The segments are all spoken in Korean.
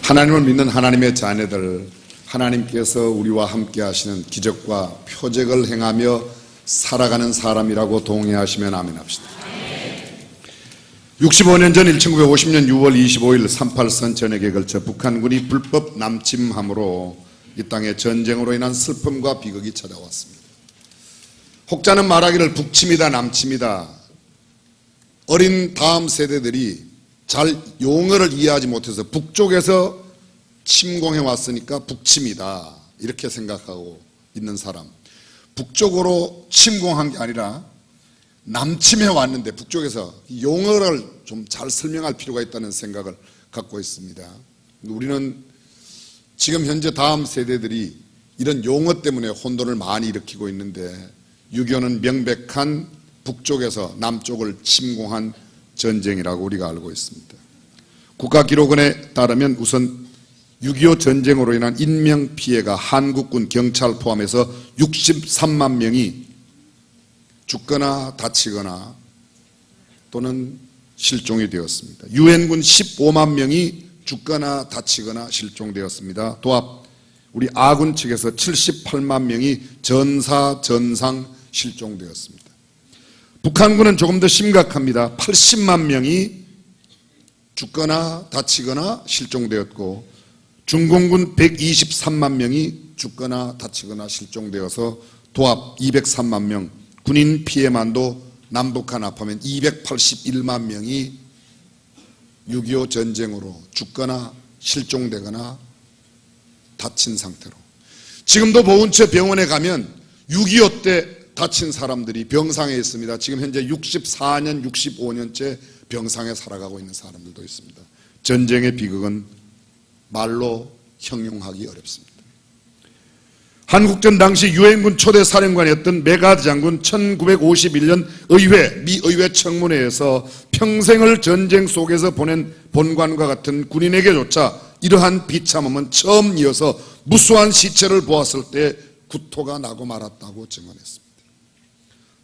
하나님을 믿는 하나님의 자녀들, 하나님께서 우리와 함께 하시는 기적과 표적을 행하며 살아가는 사람이라고 동의하시면 아멘 합시다. 65년 전 1950년 6월 25일 38선 전역에 걸쳐 북한군이 불법 남침함으로 이 땅에 전쟁으로 인한 슬픔과 비극이 찾아왔습니다. 혹자는 말하기를 북침이다 남침이다. 어린 다음 세대들이 잘 용어를 이해하지 못해서 북쪽에서 침공해 왔으니까 북침이다 이렇게 생각하고 있는 사람, 북쪽으로 침공한 게 아니라 남침해 왔는데 북쪽에서 용어를 좀 잘 설명할 필요가 있다는 생각을 갖고 있습니다. 우리는 지금 현재 다음 세대들이 이런 용어 때문에 혼돈을 많이 일으키고 있는데 6.25는 명백한 북쪽에서 남쪽을 침공한 전쟁이라고 우리가 알고 있습니다. 국가기록원에 따르면 우선 6.25 전쟁으로 인한 인명피해가 한국군 경찰 포함해서 63만 명이 죽거나 다치거나 또는 실종이 되었습니다. 유엔군 15만 명이 죽거나 다치거나 실종되었습니다. 도합 우리 아군 측에서 78만 명이 전상 실종되었습니다. 북한군은 조금 더 심각합니다. 80만 명이 죽거나 다치거나 실종되었고 중공군 123만 명이 죽거나 다치거나 실종되어서 도합 203만 명, 군인 피해만도 남북한 합하면 281만 명이 6.25 전쟁으로 죽거나 실종되거나 다친 상태로, 지금도 보훈처 병원에 가면 6.25 때 다친 사람들이 병상에 있습니다. 지금 현재 64년, 65년째 병상에 살아가고 있는 사람들도 있습니다. 전쟁의 비극은 말로 형용하기 어렵습니다. 한국전 당시 유엔군 초대 사령관이었던 메가드 장군 1951년 미 의회 청문회에서 평생을 전쟁 속에서 보낸 본관과 같은 군인에게조차 이러한 비참함은 처음이어서 무수한 시체를 보았을 때 구토가 나고 말았다고 증언했습니다.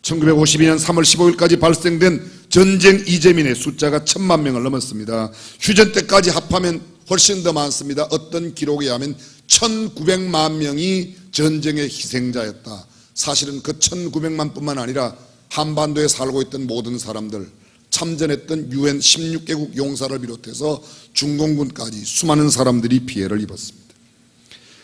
1952년 3월 15일까지 발생된 전쟁 이재민의 숫자가 1000만 명을 넘었습니다. 휴전 때까지 합하면 훨씬 더 많습니다. 어떤 기록에 의하면 1900만 명이 전쟁의 희생자였다. 사실은 그 1900만 뿐만 아니라 한반도에 살고 있던 모든 사람들, 참전했던 UN 16개국 용사를 비롯해서 중공군까지 수많은 사람들이 피해를 입었습니다.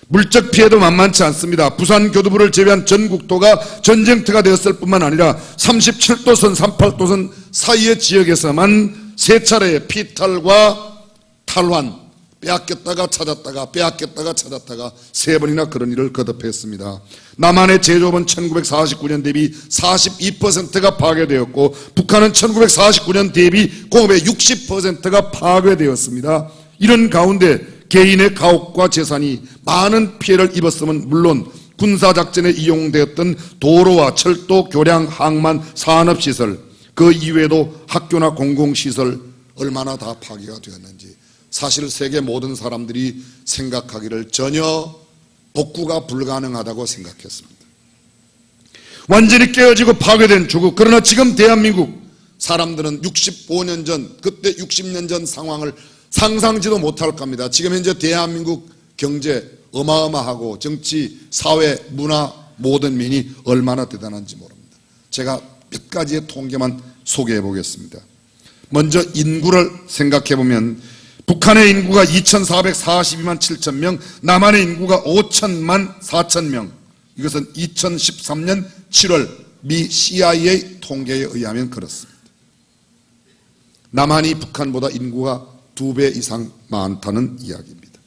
물적 피해도 만만치 않습니다. 부산 교두부를 제외한 전 국토가 전쟁터가 되었을 뿐만 아니라 37도선, 38도선 사이의 지역에서만 3차례의 피탈과 탈환, 빼앗겼다가 찾았다가 빼앗겼다가 찾았다가 3번이나 그런 일을 거듭했습니다. 남한의 제조업은 1949년 대비 42%가 파괴되었고 북한은 1949년 대비 공업의 60%가 파괴되었습니다. 이런 가운데 개인의 가옥과 재산이 많은 피해를 입었으면 물론 군사작전에 이용되었던 도로와 철도, 교량, 항만, 산업시설, 그 이외에도 학교나 공공시설 얼마나 다 파괴가 되었는지 사실 세계 모든 사람들이 생각하기를 전혀 복구가 불가능하다고 생각했습니다. 완전히 깨어지고 파괴된 조국, 그러나 지금 대한민국 사람들은 65년 전, 그때 60년 전 상황을 상상지도 못할 겁니다. 지금 현재 대한민국 경제 어마어마하고 정치, 사회, 문화 모든 면이 얼마나 대단한지 모릅니다. 제가 몇 가지의 통계만 소개해 보겠습니다. 먼저 인구를 생각해 보면 북한의 인구가 2442만 7천 명, 남한의 인구가 5천만 4천 명. 이것은 2013년 7월 미 CIA 통계에 의하면 그렇습니다. 남한이 북한보다 인구가 2배 이상 많다는 이야기입니다.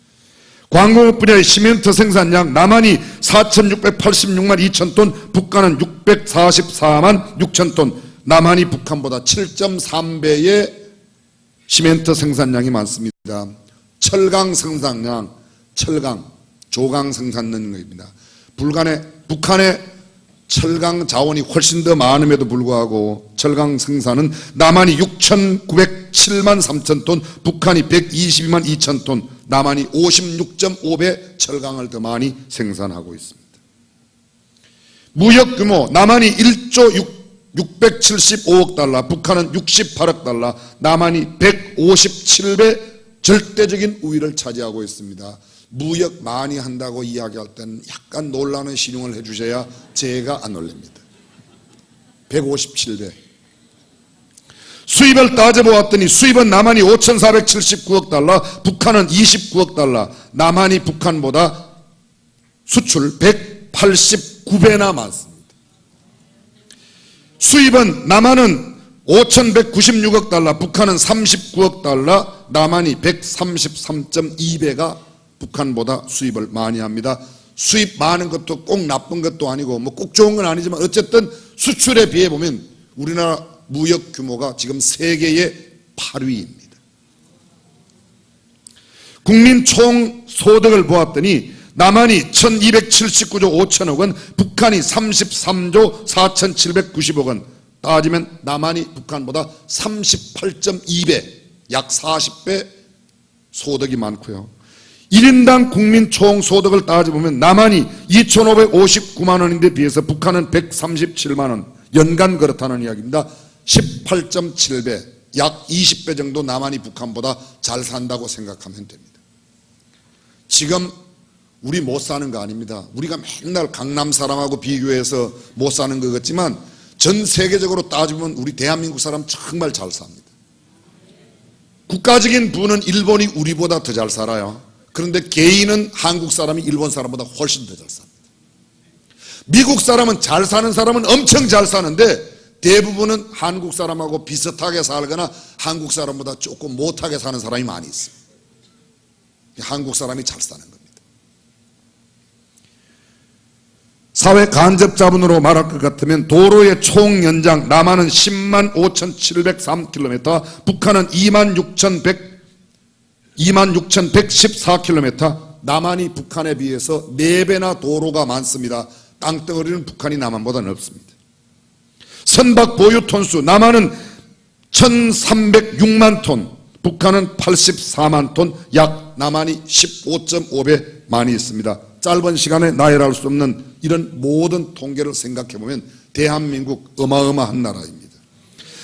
광공업 분야의 시멘트 생산량, 남한이 4686만 2천 톤, 북한은 644만 6천 톤, 남한이 북한보다 7.3배의 시멘트 생산량이 많습니다. 철강 생산량, 철강, 조강 생산량입니다. 북한의 철강 자원이 훨씬 더 많음에도 불구하고 철강 생산은 남한이 6,907만 3천 톤, 북한이 122만 2천 톤, 남한이 56.5배 철강을 더 많이 생산하고 있습니다. 무역 규모, 남한이 1조 675억 달러, 북한은 68억 달러, 남한이 157배 절대적인 우위를 차지하고 있습니다. 무역 많이 한다고 이야기할 때는 약간 놀라는 신용을 해주셔야 제가 안 올립니다. 157배. 수입을 따져보았더니 수입은 남한이 5,479억 달러, 북한은 29억 달러. 남한이 북한보다 수출 189배나 많습니다. 수입은 남한은 5,196억 달러, 북한은 39억 달러, 남한이 133.2배가 북한보다 수입을 많이 합니다. 수입 많은 것도 꼭 나쁜 것도 아니고 뭐 꼭 좋은 건 아니지만 어쨌든 수출에 비해 보면 우리나라 무역 규모가 지금 세계의 8위입니다. 국민 총 소득을 보았더니 남한이 1279조 5천억 원, 북한이 33조 4790억 원. 따지면 남한이 북한보다 38.2배, 약 40배 소득이 많고요. 1인당 국민 총 소득을 따져보면 남한이 2,559만 원인데 비해서 북한은 137만 원. 연간 그렇다는 이야기입니다. 18.7배, 약 20배 정도 남한이 북한보다 잘 산다고 생각하면 됩니다. 지금 우리 못 사는 거 아닙니다. 우리가 맨날 강남 사람하고 비교해서 못 사는 것 같지만 전 세계적으로 따지면 우리 대한민국 사람 정말 잘 삽니다. 국가적인 부는 일본이 우리보다 더 잘 살아요. 그런데 개인은 한국 사람이 일본 사람보다 훨씬 더 잘 삽니다. 미국 사람은 잘 사는 사람은 엄청 잘 사는데 대부분은 한국 사람하고 비슷하게 살거나 한국 사람보다 조금 못하게 사는 사람이 많이 있습니다. 한국 사람이 잘 사는 겁니다. 사회 간접 자본으로 말할 것 같으면 도로의 총 연장 남한은 10만 5,703km, 북한은 26,114km. 남한이 북한에 비해서 4배나 도로가 많습니다. 땅덩어리는 북한이 남한보다는 없습니다. 선박 보유 톤수 남한은 1,306만 톤, 북한은 84만 톤, 약 남한이 15.5배 많이 있습니다. 짧은 시간에 나열할 수 없는 이런 모든 통계를 생각해보면 대한민국 어마어마한 나라입니다.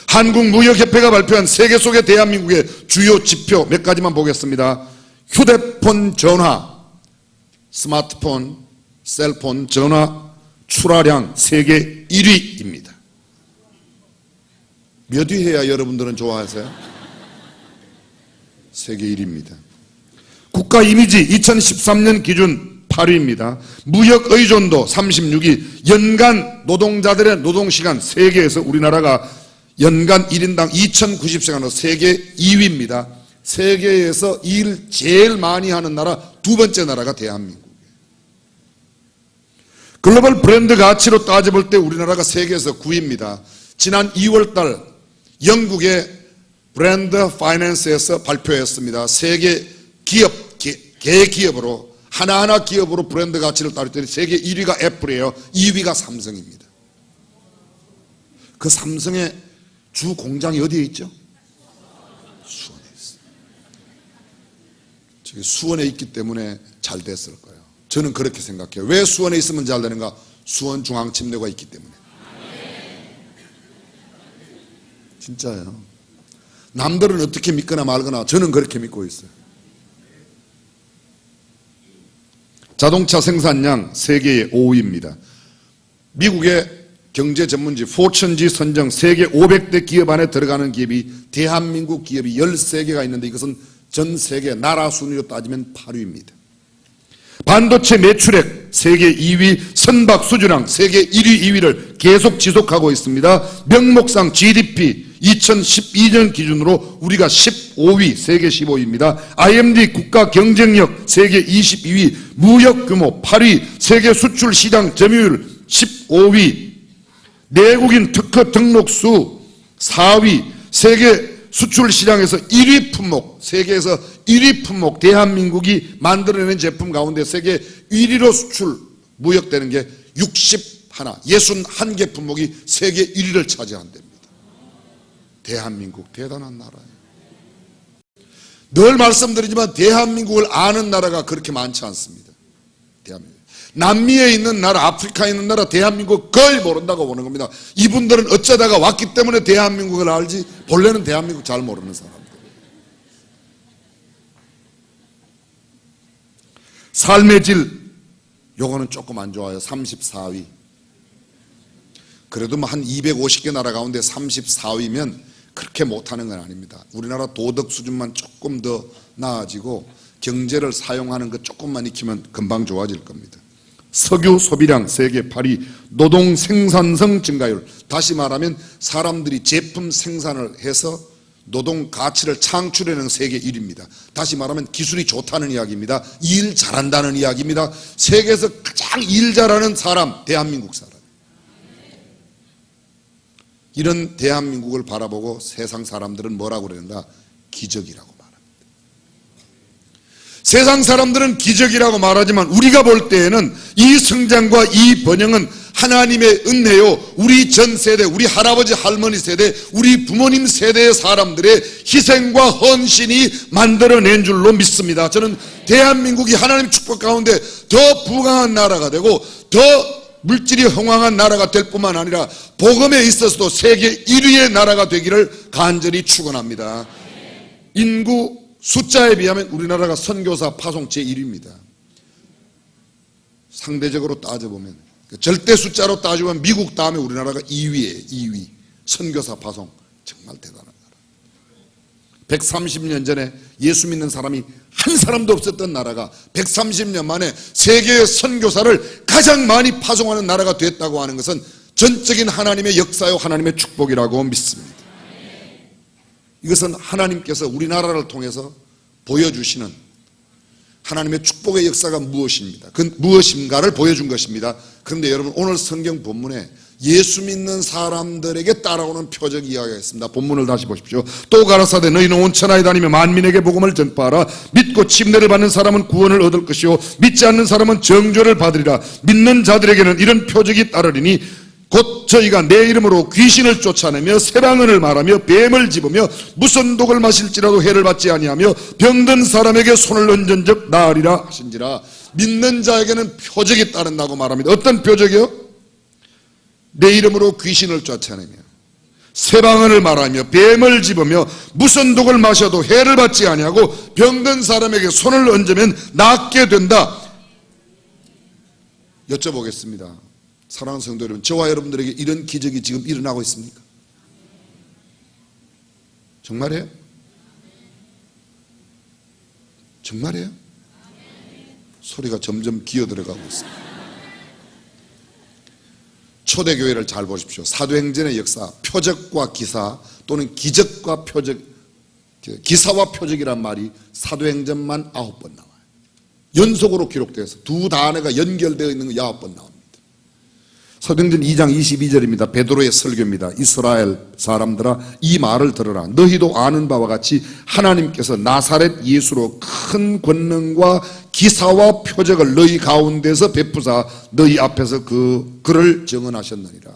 한국무역협회가 발표한 세계 속의 대한민국의 주요 지표 몇 가지만 보겠습니다. 휴대폰 전화, 스마트폰, 셀폰 전화 출하량 세계 1위입니다. 몇 위 해야 여러분들은 좋아하세요? 세계 1위입니다. 국가 이미지 2013년 기준 8위입니다. 무역 의존도 36위. 연간 노동자들의 노동시간 세계에서 우리나라가 연간 1인당 2,090시간으로 세계 2위입니다. 세계에서 일 제일 많이 하는 나라 두 번째 나라가 대한민국이에요. 글로벌 브랜드 가치로 따져볼 때 우리나라가 세계에서 9위입니다. 지난 2월달 영국의 브랜드 파이낸스에서 발표했습니다. 세계 기업, 개기업으로 하나하나 기업으로 브랜드 가치를 따졌더니 세계 1위가 애플이에요. 2위가 삼성입니다. 그 삼성의 주 공장이 어디에 있죠? 수원에 있어요. 저기 수원에 있기 때문에 잘 됐을 거예요. 저는 그렇게 생각해요. 왜 수원에 있으면 잘 되는가? 수원중앙침대가 있기 때문에. 진짜예요. 남들은 어떻게 믿거나 말거나 저는 그렇게 믿고 있어요. 자동차 생산량 세계의 5위입니다. 미국의 경제 전문지 포천지 선정 세계 500대 기업 안에 들어가는 기업이 대한민국 기업이 13개가 있는데 이것은 전 세계 나라 순위로 따지면 8위입니다. 반도체 매출액 세계 2위, 선박 수주량 세계 1위, 2위를 계속 지속하고 있습니다. 명목상 GDP 2012년 기준으로 우리가 15위, 세계 15위입니다. IMD 국가 경쟁력 세계 22위, 무역 규모 8위, 세계 수출 시장 점유율 15위, 내국인 특허 등록수 4위, 세계 수출 시장에서 1위 품목, 세계에서 1위 품목, 대한민국이 만들어낸 제품 가운데 세계 1위로 수출 무역되는 게 61개 품목이 세계 1위를 차지한답니다. 대한민국 대단한 나라예요. 늘 말씀드리지만 대한민국을 아는 나라가 그렇게 많지 않습니다. 대한민국. 남미에 있는 나라, 아프리카에 있는 나라 대한민국 거의 모른다고 보는 겁니다. 이분들은 어쩌다가 왔기 때문에 대한민국을 알지 본래는 대한민국 잘 모르는 사람들. 삶의 질, 요거는 조금 안 좋아요. 34위. 그래도 뭐 한 250개 나라 가운데 34위면 그렇게 못하는 건 아닙니다. 우리나라 도덕 수준만 조금 더 나아지고 경제를 사용하는 것 조금만 익히면 금방 좋아질 겁니다. 석유 소비량 세계 8위, 노동 생산성 증가율, 다시 말하면 사람들이 제품 생산을 해서 노동 가치를 창출하는 세계 1위입니다. 다시 말하면 기술이 좋다는 이야기입니다. 일 잘한다는 이야기입니다. 세계에서 가장 일 잘하는 사람, 대한민국 사람. 이런 대한민국을 바라보고 세상 사람들은 뭐라고 그러는가? 기적이라고 말합니다. 세상 사람들은 기적이라고 말하지만 우리가 볼 때에는 이 성장과 이 번영은 하나님의 은혜요, 우리 전 세대, 우리 할아버지 할머니 세대, 우리 부모님 세대의 사람들의 희생과 헌신이 만들어낸 줄로 믿습니다. 저는 대한민국이 하나님 축복 가운데 더 부강한 나라가 되고 더 물질이 흥황한 나라가 될 뿐만 아니라 복음에 있어서도 세계 1위의 나라가 되기를 간절히 축원합니다. 인구 숫자에 비하면 우리나라가 선교사 파송 제1위입니다. 상대적으로 따져보면 절대 숫자로 따지면 미국 다음에 우리나라가 2위예요. 2위. 선교사 파송 정말 대단한 나라. 130년 전에 예수 믿는 사람이 한 사람도 없었던 나라가 130년 만에 세계의 선교사를 가장 많이 파송하는 나라가 됐다고 하는 것은 전적인 하나님의 역사요, 하나님의 축복이라고 믿습니다. 이것은 하나님께서 우리나라를 통해서 보여주시는 하나님의 축복의 역사가 무엇입니다. 그 무엇인가를 보여준 것입니다. 그런데 여러분, 오늘 성경 본문에 예수 믿는 사람들에게 따라오는 표적 이야기가 있습니다. 본문을 다시 보십시오. 또 가라사대 너희는 온 천하에 다니며 만민에게 복음을 전파하라. 믿고 침례를 받는 사람은 구원을 얻을 것이요 믿지 않는 사람은 정죄를 받으리라. 믿는 자들에게는 이런 표적이 따르리니 곧 저희가 내 이름으로 귀신을 쫓아내며 새방언을 말하며 뱀을 집으며 무슨 독을 마실지라도 해를 받지 아니하며 병든 사람에게 손을 얹은즉 나으리라 하신지라. 믿는 자에게는 표적이 따른다고 말합니다. 어떤 표적이요? 내 이름으로 귀신을 쫓아내며 새방언을 말하며 뱀을 집으며 무슨 독을 마셔도 해를 받지 아니하고 병든 사람에게 손을 얹으면 낫게 된다. 여쭤보겠습니다. 사랑하는 성도 여러분, 저와 여러분들에게 이런 기적이 지금 일어나고 있습니까? 정말이에요? 정말이에요? 소리가 점점 기어들어가고 있습니다. 초대교회를 잘 보십시오. 사도행전의 역사, 표적과 기사 또는 기적과 표적, 기사와 표적이란 말이 사도행전만 9번 나와요. 연속으로 기록되어서 두 단어가 연결되어 있는 거 9번 나옵니다. 사도행전 2장 22절입니다. 베드로의 설교입니다. 이스라엘 사람들아, 이 말을 들으라. 너희도 아는 바와 같이 하나님께서 나사렛 예수로 큰 권능과 기사와 표적을 너희 가운데서 베푸사 너희 앞에서 그를 증언하셨느니라.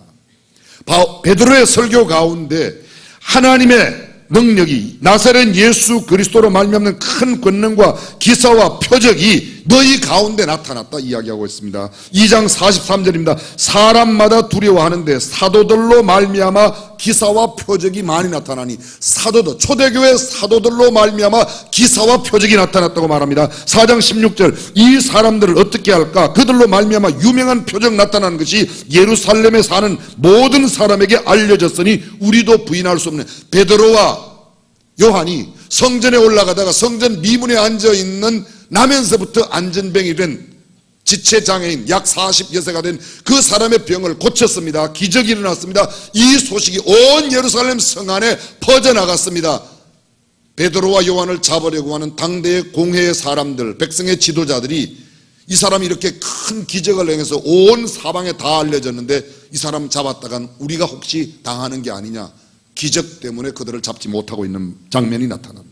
베드로의 설교 가운데 하나님의 능력이 나사렛 예수 그리스도로 말미암는 큰 권능과 기사와 표적이 너희 가운데 나타났다 이야기하고 있습니다. 2장 43절입니다. 사람마다 두려워하는데 사도들로 말미암아 기사와 표적이 많이 나타나니, 사도들, 초대교회 사도들로 말미암아 기사와 표적이 나타났다고 말합니다. 4장 16절 이 사람들을 어떻게 할까? 그들로 말미암아 유명한 표적 나타나는 것이 예루살렘에 사는 모든 사람에게 알려졌으니 우리도 부인할 수 없는. 베드로와 요한이 성전에 올라가다가 성전 미문에 앉아있는 나면서부터 안전병이 된 지체장애인 약 40여세가 된 그 사람의 병을 고쳤습니다. 기적이 일어났습니다. 이 소식이 온 예루살렘 성 안에 퍼져나갔습니다. 베드로와 요한을 잡으려고 하는 당대의 공회의 사람들, 백성의 지도자들이 이 사람이 이렇게 큰 기적을 행해서 온 사방에 다 알려졌는데 이 사람 잡았다간 우리가 혹시 당하는 게 아니냐, 기적 때문에 그들을 잡지 못하고 있는 장면이 나타납니다.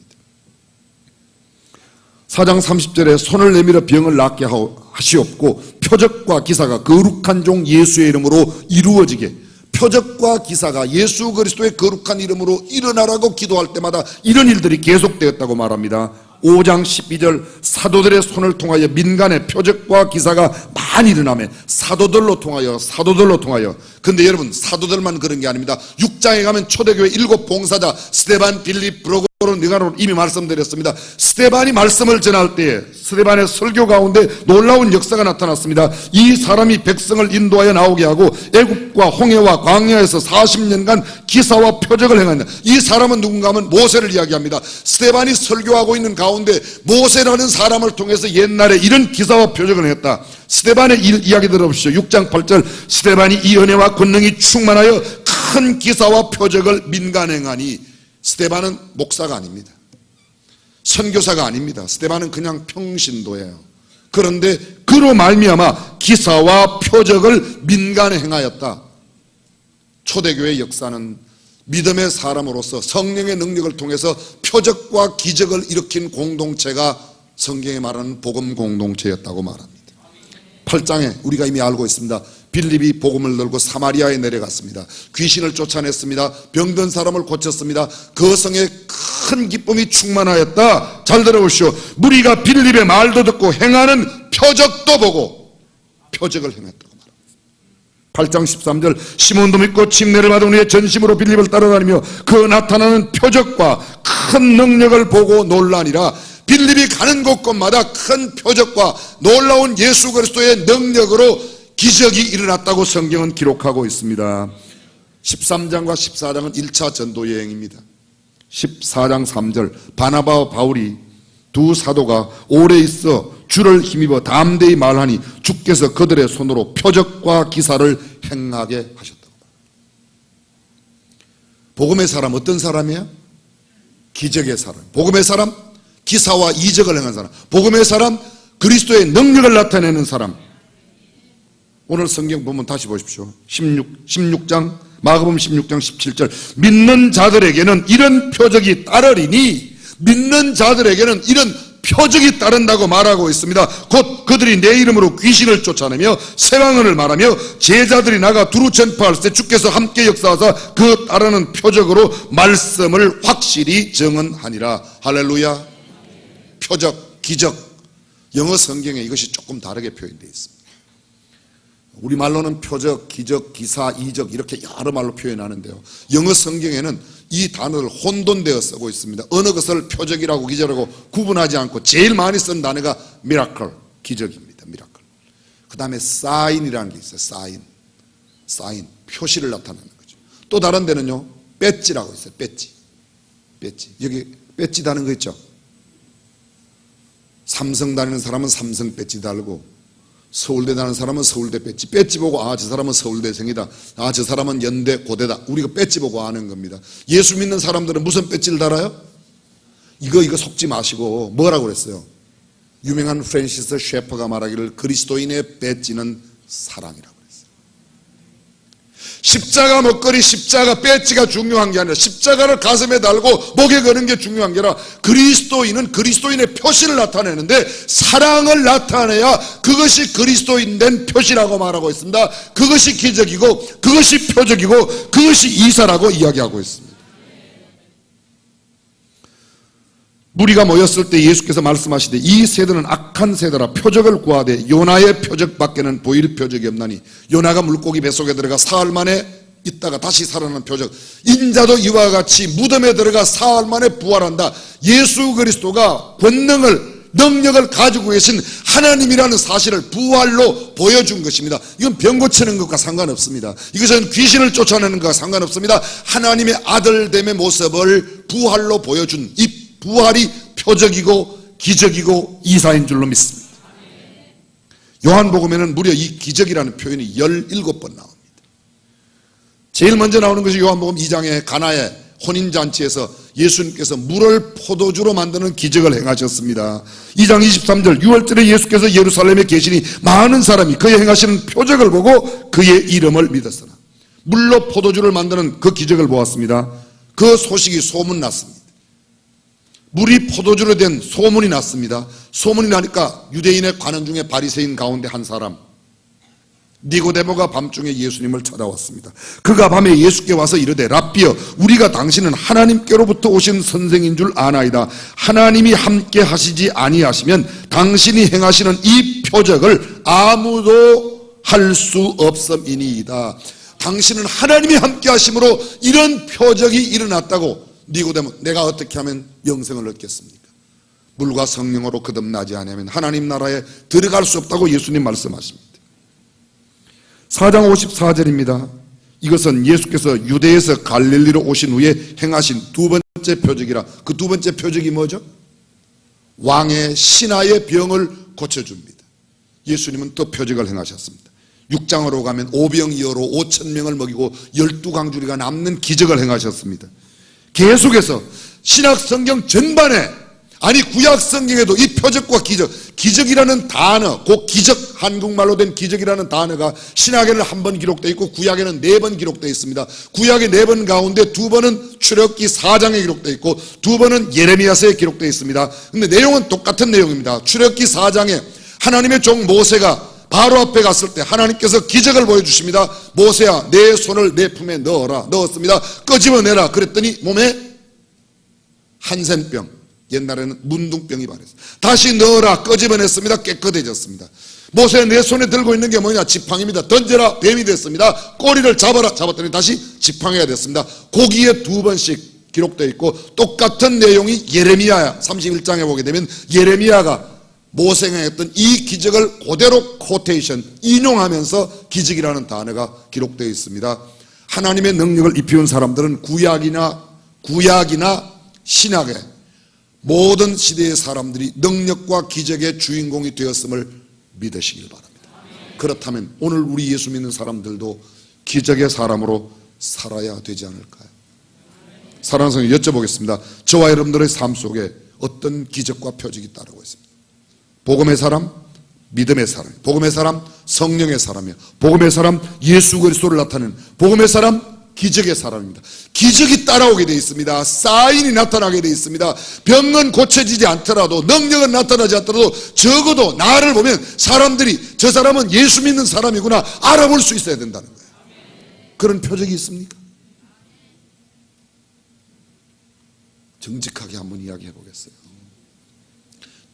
4장 30절에 손을 내밀어 병을 낫게 하시옵고 표적과 기사가 거룩한 종 예수의 이름으로 이루어지게. 표적과 기사가 예수 그리스도의 거룩한 이름으로 일어나라고 기도할 때마다 이런 일들이 계속되었다고 말합니다. 5장 12절 사도들의 손을 통하여 민간의 표적과 기사가 많이 일어나며 사도들로 통하여. 근데 여러분, 사도들만 그런 게 아닙니다. 6장에 가면 초대교회 7 봉사자 스데반, 빌립, 브로고로, 느가노로 이미 말씀드렸습니다. 스데반이 말씀을 전할 때에 스데반의 설교 가운데 놀라운 역사가 나타났습니다. 이 사람이 백성을 인도하여 나오게 하고 애굽과 홍해와 광야에서 40년간 기사와 표적을 행한다. 이 사람은 누군가 하면 모세를 이야기합니다. 스데반이 설교하고 있는 가운데 모세라는 사람을 통해서 옛날에 이런 기사와 표적을 했다. 스데반의 이야기 들어보시죠. 6장 8절 스데반이 이 은혜와 권능이 충만하여 큰 기사와 표적을 민간 행하니. 스데반은 목사가 아닙니다. 선교사가 아닙니다. 스데반은 그냥 평신도예요. 그런데 그로 말미암아 기사와 표적을 민간에 행하였다. 초대교회의 역사는 믿음의 사람으로서 성령의 능력을 통해서 표적과 기적을 일으킨 공동체가 성경에 말하는 복음 공동체였다고 말합니다. 8장에 우리가 이미 알고 있습니다. 빌립이 복음을 들고 사마리아에 내려갔습니다. 귀신을 쫓아냈습니다. 병든 사람을 고쳤습니다. 그 성에 큰 기쁨이 충만하였다. 잘 들어보시오. 무리가 빌립의 말도 듣고 행하는 표적도 보고 표적을 행했다고 말합니다. 8장 13절 시몬도 믿고 침례를 받은 후에 전심으로 빌립을 따라다니며 그 나타나는 표적과 큰 능력을 보고 놀라니라. 빌립이 가는 곳곳마다 큰 표적과 놀라운 예수 그리스도의 능력으로 기적이 일어났다고 성경은 기록하고 있습니다. 13장과 14장은 1차 전도 여행입니다. 14장 3절 바나바와 바울이 두 사도가 오래 있어 주를 힘입어 담대히 말하니 주께서 그들의 손으로 표적과 기사를 행하게 하셨다고. 복음의 사람 어떤 사람이에요? 기적의 사람. 복음의 사람 기사와 이적을 행한 사람. 복음의 사람 그리스도의 능력을 나타내는 사람. 오늘 성경 보면 다시 보십시오. 16장 마가복음 16장 17절 믿는 자들에게는 이런 표적이 따르리니. 믿는 자들에게는 이런 표적이 따른다고 말하고 있습니다. 곧 그들이 내 이름으로 귀신을 쫓아내며 새방언을 말하며 제자들이 나가 두루 전파할 때 주께서 함께 역사하사 그 따르는 표적으로 말씀을 확실히 증언하니라. 할렐루야. 표적, 기적. 영어 성경에 이것이 조금 다르게 표현되어 있습니다. 우리말로는 표적, 기적, 기사, 이적 이렇게 여러 말로 표현하는데요. 영어 성경에는 이 단어를 혼돈되어 쓰고 있습니다. 어느 것을 표적이라고 기적이라고 구분하지 않고 제일 많이 쓴 단어가 miracle, 기적입니다. miracle. 그 다음에 sign이라는 게 있어요. sign, 표시를 나타내는 거죠. 또 다른 데는요, 배지라고 있어요. 배지. 여기 배지 다는 거 있죠. 삼성 다니는 사람은 삼성 배지 달고 서울대 다니는 사람은 서울대 배지 보고 아, 저 사람은 서울대생이다. 아, 저 사람은 연대 고대다. 우리가 배지 보고 아는 겁니다. 예수 믿는 사람들은 무슨 배지를 달아요? 이거 속지 마시고 뭐라고 그랬어요? 유명한 프랜시스 셰퍼가 말하기를 그리스도인의 배지는 사랑이라고 그랬어요. 십자가 먹거리, 십자가 배지가 중요한 게 아니라 십자가를 가슴에 달고 목에 거는 게 중요한 게 아니라 그리스도인은 그리스도인의 표시를 나타내는데 사랑을 나타내야 그것이 그리스도인 된 표시라고 말하고 있습니다. 그것이 기적이고 그것이 표적이고 그것이 이사라고 이야기하고 있습니다. 무리가 모였을 때 예수께서 말씀하시되 이 세대는 악한 세대라 표적을 구하되 요나의 표적밖에는 보일 표적이 없나니. 요나가 물고기 뱃속에 들어가 사흘 만에 있다가 다시 살아나는 표적. 인자도 이와 같이 무덤에 들어가 사흘 만에 부활한다. 예수 그리스도가 권능을 능력을 가지고 계신 하나님이라는 사실을 부활로 보여준 것입니다. 이건 병 고치는 것과 상관없습니다. 이것은 귀신을 쫓아내는 것과 상관없습니다. 하나님의 아들됨의 모습을 부활로 보여준 이 부활이 표적이고 기적이고 이사인 줄로 믿습니다. 요한복음에는 무려 이 기적이라는 표현이 17번 나옵니다. 제일 먼저 나오는 것이 요한복음 2장의 가나의 혼인잔치에서 예수님께서 물을 포도주로 만드는 기적을 행하셨습니다. 2장 23절 6월절에 예수께서 예루살렘에 계시니 많은 사람이 그의 행하시는 표적을 보고 그의 이름을 믿었으나. 물로 포도주를 만드는 그 기적을 보았습니다. 그 소식이 소문났습니다. 물이 포도주로 된 소문이 났습니다. 소문이 나니까 유대인의 관원 중에 바리새인 가운데 한 사람 니고데모가 밤중에 예수님을 찾아왔습니다. 그가 밤에 예수께 와서 이르되 랍비여 우리가 당신은 하나님께로부터 오신 선생인 줄 아나이다. 하나님이 함께 하시지 아니하시면 당신이 행하시는 이 표적을 아무도 할 수 없음이니이다. 당신은 하나님이 함께 하심으로 이런 표적이 일어났다고. 니고데모 내가 어떻게 하면 영생을 얻겠습니까? 물과 성령으로 거듭나지 않으면 하나님 나라에 들어갈 수 없다고 예수님 말씀하십니다. 4장 54절입니다. 이것은 예수께서 유대에서 갈릴리로 오신 후에 행하신 두 번째 표적이라. 그 두 번째 표적이 뭐죠? 왕의 신하의 병을 고쳐줍니다. 예수님은 또 표적을 행하셨습니다. 6장으로 가면 오병이어로 5,000명을 먹이고 12강주리가 남는 기적을 행하셨습니다. 계속해서 신약 성경 전반에, 아니 구약 성경에도 이 표적과 기적이라는 단어, 그 기적, 한국말로 된 기적이라는 단어가 신약에는 한 번 기록되어 있고 구약에는 4번 기록되어 있습니다. 구약의 4번 가운데 2번은 출애굽기 4장에 기록되어 있고 2번은 예레미야서에 기록되어 있습니다. 근데 내용은 똑같은 내용입니다. 출애굽기 4장에 하나님의 종 모세가 바로 앞에 갔을 때 하나님께서 기적을 보여주십니다. 모세야, 내 손을 내 품에 넣어라. 넣었습니다. 끄집어내라. 그랬더니 몸에 한센병, 옛날에는 문둥병이 발했어요. 다시 넣어라. 끄집어냈습니다. 깨끗해졌습니다. 모세 내 손에 들고 있는 게 뭐냐? 지팡이입니다. 던져라. 뱀이 됐습니다. 꼬리를 잡아라. 잡았더니 다시 지팡이가 됐습니다. 거기에 2번씩 기록되어 있고 똑같은 내용이 예레미야 31장에 보게 되면 예레미야가 모세가 했던 이 기적을 그대로 코테이션, 인용하면서 기적이라는 단어가 기록되어 있습니다. 하나님의 능력을 입혀온 사람들은 구약이나 신약의 모든 시대의 사람들이 능력과 기적의 주인공이 되었음을 믿으시길 바랍니다. 그렇다면 오늘 우리 예수 믿는 사람들도 기적의 사람으로 살아야 되지 않을까요? 사랑하는 성도 여쭤보겠습니다. 저와 여러분들의 삶 속에 어떤 기적과 표적이 따르고 있습니다. 복음의 사람, 믿음의 사람, 복음의 사람, 성령의 사람이요, 복음의 사람, 예수 그리스도를 나타내는 복음의 사람, 기적의 사람입니다. 기적이 따라오게 되어 있습니다. 사인이 나타나게 되어 있습니다. 병은 고쳐지지 않더라도, 능력은 나타나지 않더라도 적어도 나를 보면 사람들이 저 사람은 예수 믿는 사람이구나 알아볼 수 있어야 된다는 거예요. 그런 표적이 있습니까? 정직하게 한번 이야기해 보겠어요.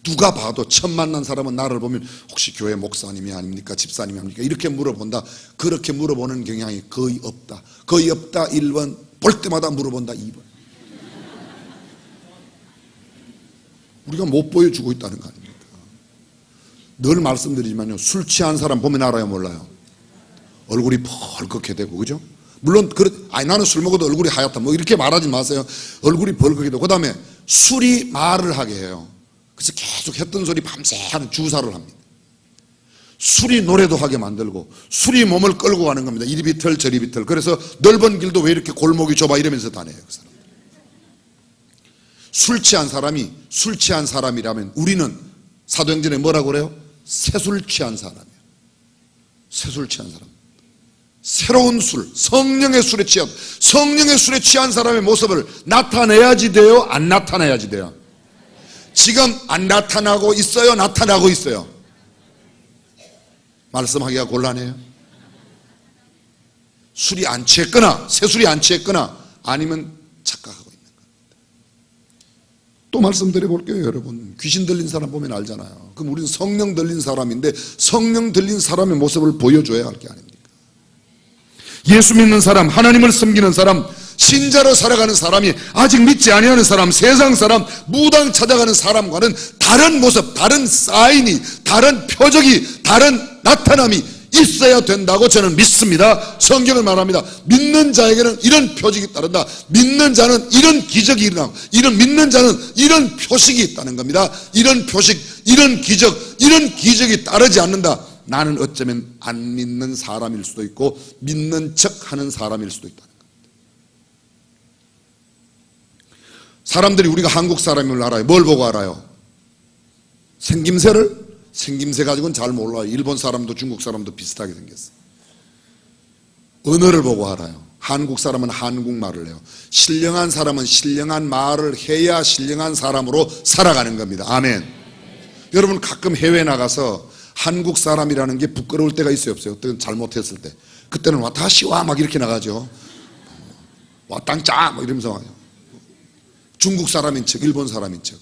누가 봐도 처음 만난 사람은 나를 보면 혹시 교회 목사님이 아닙니까? 집사님이 아닙니까? 이렇게 물어본다. 그렇게 물어보는 경향이 거의 없다. 거의 없다 1번, 볼 때마다 물어본다 2번. 우리가 못 보여주고 있다는 거 아닙니까? 늘 말씀드리지만요, 술 취한 사람 보면 알아요, 몰라요? 얼굴이 벌겋게 되고, 그죠? 물론 나는 술 먹어도 얼굴이 하얗다 뭐 이렇게 말하지 마세요. 얼굴이 벌겋게 되고, 그 다음에 술이 말을 하게 해요. 그래서 계속 했던 소리 밤새 하는 주사를 합니다. 술이 노래도 하게 만들고 술이 몸을 끌고 가는 겁니다. 이리 비틀 저리 비틀. 그래서 넓은 길도 왜 이렇게 골목이 좁아 이러면서 다녀요, 그 사람. 술 취한 사람이 술 취한 사람이라면 우리는 사도행전에 뭐라고 그래요? 새술 취한 사람이에요. 새술 취한 사람. 새로운 술, 성령의 술에 취한 사람의 모습을 나타내야지 돼요? 안 나타내야지 돼요? 지금 안 나타나고 있어요? 나타나고 있어요? 말씀하기가 곤란해요. 술이 안 취했거나 새술이 안 취했거나 아니면 착각하고 있는 겁니다. 또 말씀드려 볼게요, 여러분. 귀신 들린 사람 보면 알잖아요. 그럼 우리는 성령 들린 사람인데 성령 들린 사람의 모습을 보여줘야 할 게 아닙니까? 예수 믿는 사람, 하나님을 섬기는 사람, 신자로 살아가는 사람이 아직 믿지 아니하는 사람, 세상 사람, 무당 찾아가는 사람과는 다른 모습, 다른 사인이, 다른 표적이, 다른 나타남이 있어야 된다고 저는 믿습니다. 성경을 말합니다. 믿는 자에게는 이런 표적이 따른다. 믿는 자는 이런 기적이 일어나고, 믿는 자는 이런 표식이 있다는 겁니다. 이런 표식, 이런 기적, 이런 기적이 따르지 않는다. 나는 어쩌면 안 믿는 사람일 수도 있고 믿는 척 하는 사람일 수도 있다는 겁니다. 사람들이 우리가 한국 사람임을 알아요. 뭘 보고 알아요? 생김새를? 생김새 가지고는 잘 몰라요. 일본 사람도 중국 사람도 비슷하게 생겼어요. 언어를 보고 알아요. 한국 사람은 한국말을 해요. 신령한 사람은 신령한 말을 해야 신령한 사람으로 살아가는 겁니다. 아멘. 여러분 가끔 해외 나가서 한국 사람이라는 게 부끄러울 때가 있어요, 없어요? 어떤 잘못했을 때. 그때는 와 다시 와 막 이렇게 나가죠. 와 땅짜 막 이러면서 와요. 중국 사람인 척, 일본 사람인 척.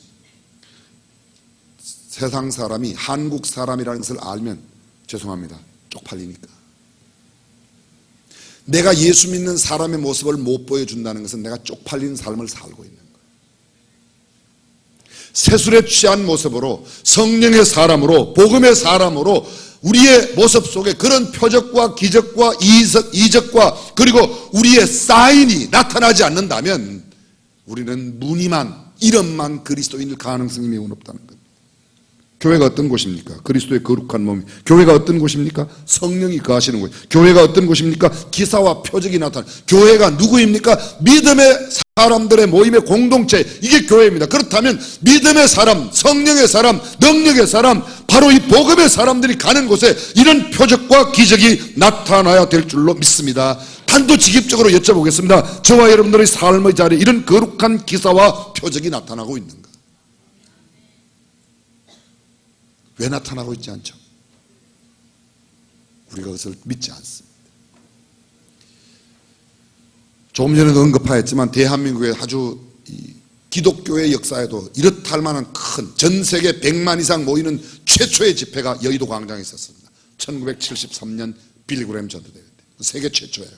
세상 사람이 한국 사람이라는 것을 알면 죄송합니다, 쪽팔리니까. 내가 예수 믿는 사람의 모습을 못 보여준다는 것은 내가 쪽팔린 삶을 살고 있는 거예요. 세술에 취한 모습으로 성령의 사람으로 복음의 사람으로 우리의 모습 속에 그런 표적과 기적과 이적과 그리고 우리의 사인이 나타나지 않는다면 우리는 무늬만 이름만 그리스도인일 가능성이 매우 높다는 겁니다. 교회가 어떤 곳입니까? 그리스도의 거룩한 몸. 교회가 어떤 곳입니까? 성령이 거하시는 곳. 교회가 어떤 곳입니까? 기사와 표적이 나타나는. 교회가 누구입니까? 믿음의 사람들의 모임의 공동체, 이게 교회입니다. 그렇다면 믿음의 사람, 성령의 사람, 능력의 사람, 바로 이 복음의 사람들이 가는 곳에 이런 표적과 기적이 나타나야 될 줄로 믿습니다. 단도직입적으로 여쭤보겠습니다. 저와 여러분들의 삶의 자리에 이런 거룩한 기사와 표적이 나타나고 있는가? 왜 나타나고 있지 않죠? 우리가 그것을 믿지 않습니다. 조금 전에도 언급하였지만 대한민국의 아주 기독교의 역사에도 이렇다 할 만한 큰 전 세계 100만 이상 모이는 최초의 집회가 여의도 광장에 있었습니다. 1973년 빌리그램 전도대 때. 세계 최초예요.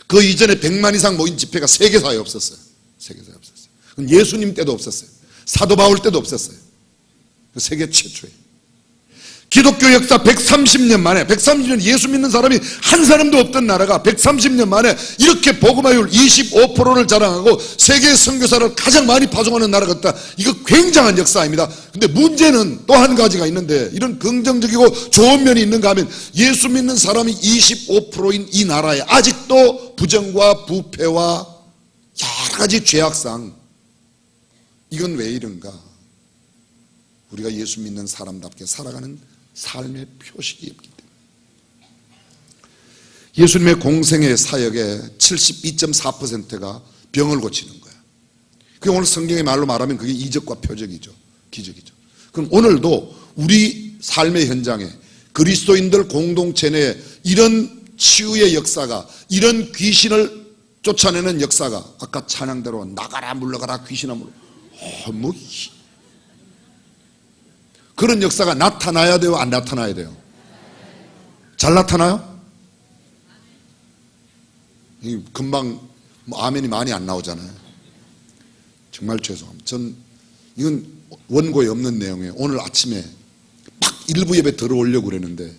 그 이전에 100만 이상 모인 집회가 세계사에 없었어요. 세계사에 없었어요. 예수님 때도 없었어요. 사도 바울 때도 없었어요. 세계 최초예요. 기독교 역사 130년 만에 130년 예수 믿는 사람이 한 사람도 없던 나라가 130년 만에 이렇게 복음화율 25%를 자랑하고 세계 선교사를 가장 많이 파송하는 나라가 있다. 이거 굉장한 역사입니다. 근데 문제는 또 한 가지가 있는데 이런 긍정적이고 좋은 면이 있는가 하면 예수 믿는 사람이 25%인 이 나라에 아직도 부정과 부패와 여러 가지 죄악상, 이건 왜 이런가? 우리가 예수 믿는 사람답게 살아가는 삶의 표식이 없기 때문에. 예수님의 공생의 사역의 72.4%가 병을 고치는 거야. 그게 오늘 성경의 말로 말하면 그게 이적과 표적이죠. 기적이죠. 그럼 오늘도 우리 삶의 현장에 그리스도인들 공동체 내에 이런 치유의 역사가, 이런 귀신을 쫓아내는 역사가, 아까 찬양대로 나가라 물러가라 귀신아 물러가라, 그런 역사가 나타나야 돼요? 안 나타나야 돼요? 잘 나타나요? 금방 아멘이 많이 안 나오잖아요. 정말 죄송합니다. 전 이건 원고에 없는 내용이에요. 오늘 아침에 막 일부 예배 들어오려고 그랬는데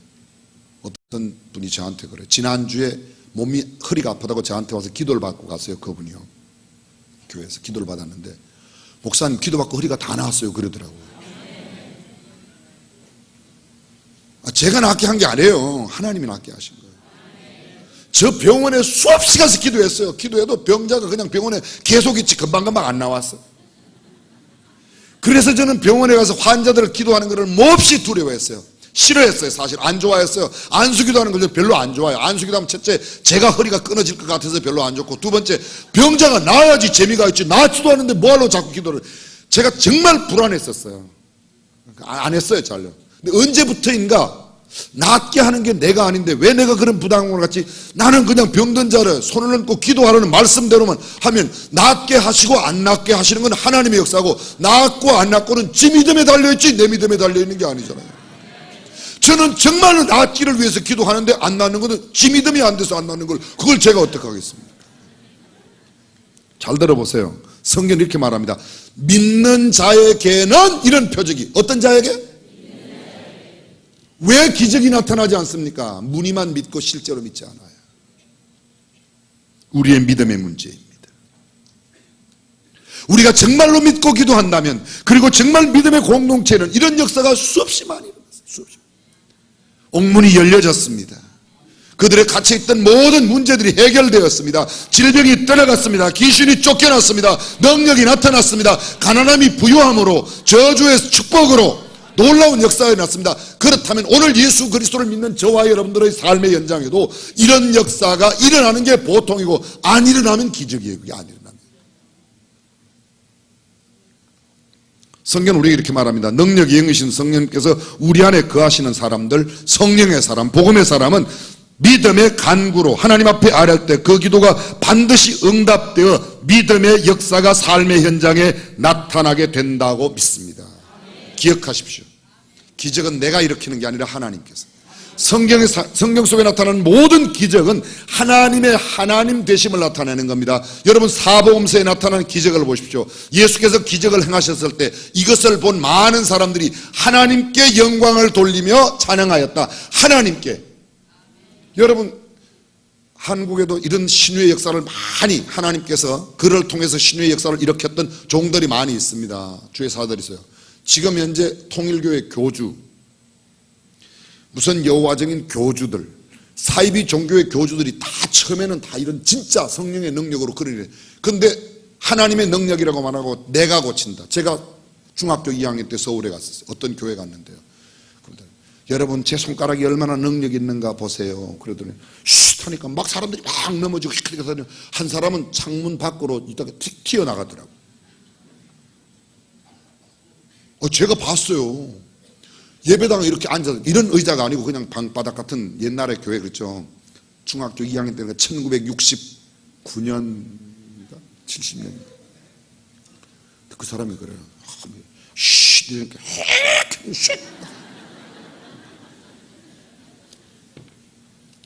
어떤 분이 저한테 그래요. 지난주에 몸이 허리가 아프다고 저한테 와서 기도를 받고 갔어요. 그분이요. 교회에서 기도를 받았는데 목사님 기도받고 허리가 다 나왔어요. 그러더라고요. 제가 낫게 한 게 아니에요. 하나님이 낫게 하신 거예요. 저 병원에 수없이 가서 기도했어요. 기도해도 병자가 그냥 병원에 계속 있지 금방금방 안 나왔어. 그래서 저는 병원에 가서 환자들을 기도하는 것을 몹시 두려워했어요. 싫어했어요. 사실 안 좋아했어요. 안수기도 하는 걸 별로 안 좋아해요. 안수기도 하면 첫째 제가 허리가 끊어질 것 같아서 별로 안 좋고, 두 번째 병자가 나아야지 재미가 있지 낫지도 않은데 뭐하러 자꾸 기도를. 제가 정말 불안했었어요. 안 했어요. 잘요. 근데 언제부터인가 낫게 하는 게 내가 아닌데 왜 내가 그런 부담감을 갖지? 나는 그냥 병든 자를 손을 얹고 기도하라는 말씀대로만 하면 낫게 하시고 안 낫게 하시는 건 하나님의 역사고, 낫고 안 낫고는 지 믿음에 달려있지 내 믿음에 달려있는 게 아니잖아요. 저는 정말로 낫기를 위해서 기도하는데 안 낫는 것은 지 믿음이 안 돼서 안 낫는 걸, 그걸 제가 어떻게 하겠습니까? 잘 들어보세요. 성경은 이렇게 말합니다. 믿는 자에게는 이런 표적이. 어떤 자에게? 왜 기적이 나타나지 않습니까? 무늬만 믿고 실제로 믿지 않아요. 우리의 믿음의 문제입니다. 우리가 정말로 믿고 기도한다면, 그리고 정말 믿음의 공동체는 이런 역사가 수없이 많이 일어났어요. 수없이. 옥문이 열려졌습니다. 그들의 갇혀있던 모든 문제들이 해결되었습니다. 질병이 떠나갔습니다. 귀신이 쫓겨났습니다. 능력이 나타났습니다. 가난함이 부유함으로, 저주의 축복으로 놀라운 역사가 일어났습니다. 그렇다면 오늘 예수 그리스도를 믿는 저와 여러분들의 삶의 현장에도 이런 역사가 일어나는 게 보통이고, 안 일어나면 기적이에요. 그게 안 일어나면. 성경은 우리에게 이렇게 말합니다. 능력이 영이신 성령님께서 우리 안에 거하시는 사람들, 성령의 사람, 복음의 사람은 믿음의 간구로 하나님 앞에 아뢰할 때 그 기도가 반드시 응답되어 믿음의 역사가 삶의 현장에 나타나게 된다고 믿습니다. 기억하십시오. 기적은 내가 일으키는 게 아니라 하나님께서. 성경 속에 나타나는 모든 기적은 하나님의 하나님 되심을 나타내는 겁니다. 여러분, 사복음서에 나타나는 기적을 보십시오. 예수께서 기적을 행하셨을 때 이것을 본 많은 사람들이 하나님께 영광을 돌리며 찬양하였다. 하나님께. 여러분, 한국에도 이런 신유의 역사를 많이 하나님께서 그를 통해서 신유의 역사를 일으켰던 종들이 많이 있습니다. 주의 사들이세요. 지금 현재 통일교회 교주, 무슨 여호와적인 교주들, 사이비 종교의 교주들이 다 처음에는 다 이런 진짜 성령의 능력으로 그러네. 근데 하나님의 능력이라고 말하고 내가 고친다. 제가 중학교 2학년 때 서울에 갔었어요. 어떤 교회 갔는데요. 그러더니 여러분, 제 손가락이 얼마나 능력이 있는가 보세요. 그러더니 쉿 하니까 막 사람들이 막 넘어지고 한 사람은 창문 밖으로 이따가 튀어나가더라고요. 제가 봤어요. 예배당에 이렇게 앉아서, 이런 의자가 아니고 그냥 방바닥 같은 옛날의 교회, 그렇죠. 중학교 2학년 때가 1969년인가 70년. 그 사람이 그래요. 쉿 이렇게 쉿.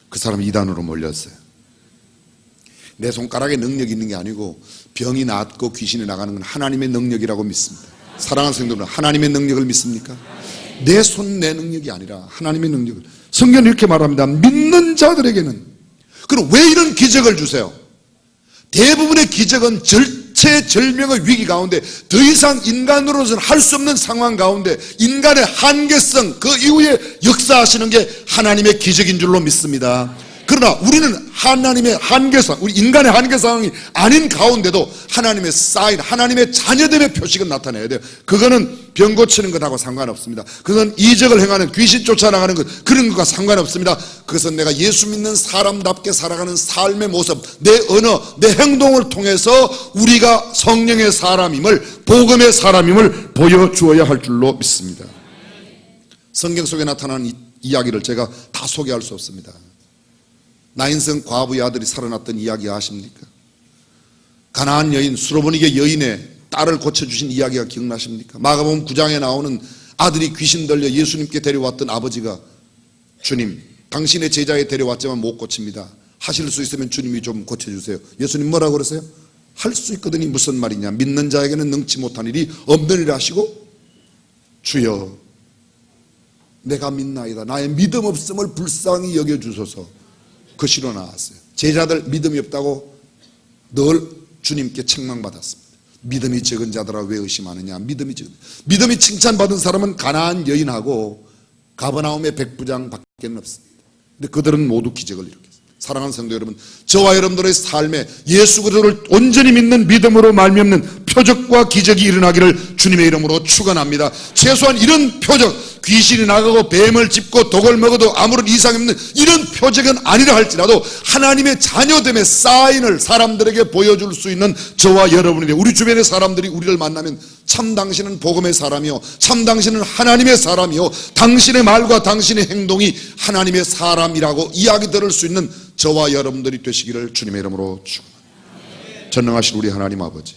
그 사람이 이단으로 몰렸어요. 내 손가락에 능력이 있는 게 아니고 병이 낫고 귀신이 나가는 건 하나님의 능력이라고 믿습니다. 사랑하는 성도들, 하나님의 능력을 믿습니까? 내 손, 내 능력이 아니라 하나님의 능력을. 성경은 이렇게 말합니다. 믿는 자들에게는. 그럼 왜 이런 기적을 주세요? 대부분의 기적은 절체절명의 위기 가운데 더 이상 인간으로서는 할 수 없는 상황 가운데 인간의 한계성, 그 이후에 역사하시는 게 하나님의 기적인 줄로 믿습니다. 그러나 우리는 하나님의 한계상, 우리 인간의 한계상이 아닌 가운데도 하나님의 사인, 하나님의 자녀됨의 표식은 나타내야 돼요. 그거는 병 고치는 것하고 상관없습니다. 그건 이적을 행하는, 귀신 쫓아나가는 것, 그런 것과 상관없습니다. 그것은 내가 예수 믿는 사람답게 살아가는 삶의 모습, 내 언어, 내 행동을 통해서 우리가 성령의 사람임을, 복음의 사람임을 보여주어야 할 줄로 믿습니다. 성경 속에 나타나는 이야기를 제가 다 소개할 수 없습니다. 나인성 과부의 아들이 살아났던 이야기 아십니까? 가나안 여인, 수로보니게 여인의 딸을 고쳐주신 이야기가 기억나십니까? 마가복음 9장에 나오는 아들이 귀신 들려 예수님께 데려왔던 아버지가, 주님, 당신의 제자에 데려왔지만 못 고칩니다. 하실 수 있으면 주님이 좀 고쳐주세요. 예수님 뭐라고 그러세요? 할 수 있거든이 무슨 말이냐? 믿는 자에게는 능치 못한 일이 없는 일 하시고, 주여 내가 믿나이다. 나의 믿음 없음을 불쌍히 여겨주소서. 거시로 나왔어요. 제자들 믿음이 없다고 늘 주님께 책망받았습니다. 믿음이 적은 자들아 왜 의심하느냐. 믿음이 칭찬받은 사람은 가나안 여인하고 가버나움의 백부장밖에 없습니다. 근데 그들은 모두 기적을 일으켰습니다. 사랑하는 성도 여러분, 저와 여러분들의 삶에 예수 그리스도를 온전히 믿는 믿음으로 말미암는 표적과 기적이 일어나기를 주님의 이름으로 축원합니다. 최소한 이런 표적, 귀신이 나가고 뱀을 짚고 독을 먹어도 아무런 이상이 없는 이런 표적은 아니라 할지라도 하나님의 자녀됨의 사인을 사람들에게 보여줄 수 있는 저와 여러분이, 우리 주변의 사람들이 우리를 만나면 참 당신은 복음의 사람이요, 참 당신은 하나님의 사람이요, 당신의 말과 당신의 행동이 하나님의 사람이라고 이야기 들을 수 있는 저와 여러분들이 되시기를 주님의 이름으로 축원합니다. 전능하신 우리 하나님 아버지,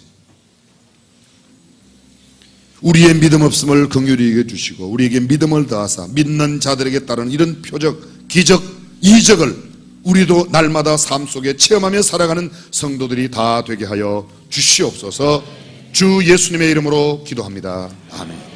우리의 믿음 없음을 긍휼히 여겨주시고 우리에게 믿음을 더하사 믿는 자들에게 따르는 이런 표적, 기적, 이적을 우리도 날마다 삶 속에 체험하며 살아가는 성도들이 다 되게 하여 주시옵소서. 주 예수님의 이름으로 기도합니다. 아멘.